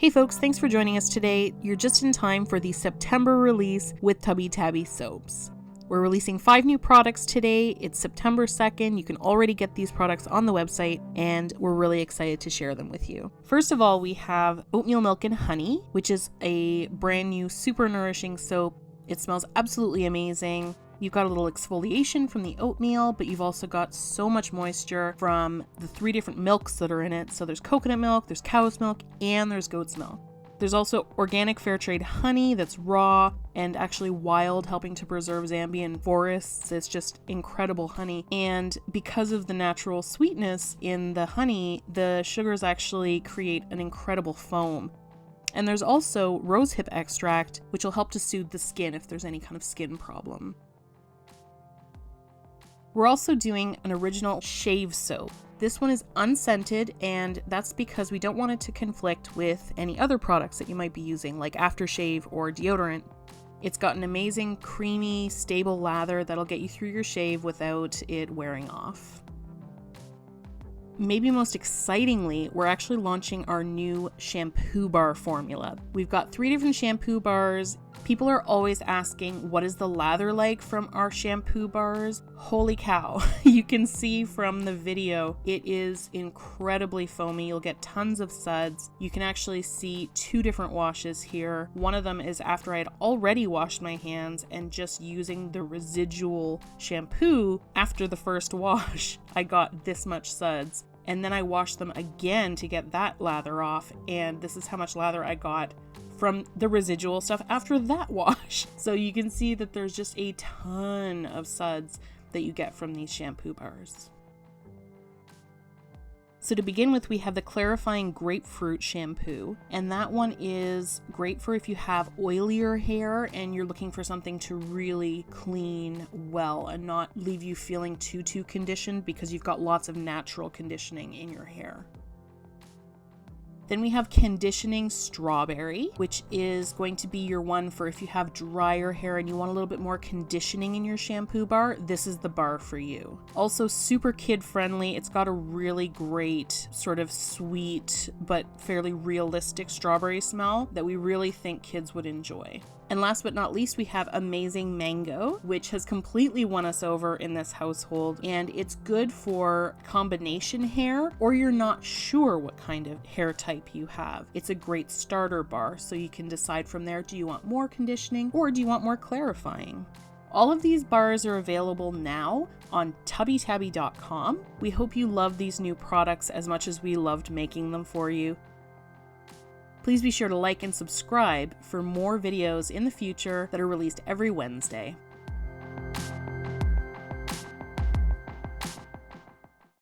Hey folks, thanks for joining us today. You're just in time for the September release with Tubby Tabby soaps. We're releasing 5 new products today. It's September 2nd. You can already get these products on the website, and we're really excited to share them with you. First of all, we have Oatmeal Milk Honey, which is a brand new super nourishing soap. It smells absolutely amazing. You've got a little exfoliation from the oatmeal, but you've also got so much moisture from the 3 different milks that are in it. So there's coconut milk, there's cow's milk, and there's goat's milk. There's also organic fair trade honey that's raw and actually wild, helping to preserve Zambian forests. It's just incredible honey. And because of the natural sweetness in the honey, the sugars actually create an incredible foam. And there's also rosehip extract, which will help to soothe the skin if there's any kind of skin problem. We're also doing an original shave soap. This one is unscented, and that's because we don't want it to conflict with any other products that you might be using, like aftershave or deodorant. It's got an amazing, creamy, stable lather that'll get you through your shave without it wearing off. Maybe most excitingly, we're actually launching our new shampoo bar formula. We've got 3 different shampoo bars. People are always asking, what is the lather like from our shampoo bars? Holy cow. You can see from the video, it is incredibly foamy. You'll get tons of suds. You can actually see 2 different washes here. One of them is after I had already washed my hands and just using the residual shampoo after the first wash, I got this much suds. And then I washed them again to get that lather off, and this is how much lather I got from the residual stuff after that wash. So you can see that there's just a ton of suds that you get from these shampoo bars. So to begin with, we have the clarifying grapefruit shampoo, and that one is great for if you have oilier hair and you're looking for something to really clean well and not leave you feeling too conditioned because you've got lots of natural conditioning in your hair. Then we have conditioning strawberry, which is going to be your one for if you have drier hair and you want a little bit more conditioning in your shampoo bar. This is the bar for you. Also super kid friendly. It's got a really great sort of sweet but fairly realistic strawberry smell that we really think kids would enjoy. And last but not least, we have Amazing Mango, which has completely won us over in this household. And it's good for combination hair, or you're not sure what kind of hair type you have. It's a great starter bar, so you can decide from there, do you want more conditioning or do you want more clarifying? All of these bars are available now on tubbytabby.com. We hope you love these new products as much as we loved making them for you. Please be sure to like and subscribe for more videos in the future that are released every Wednesday.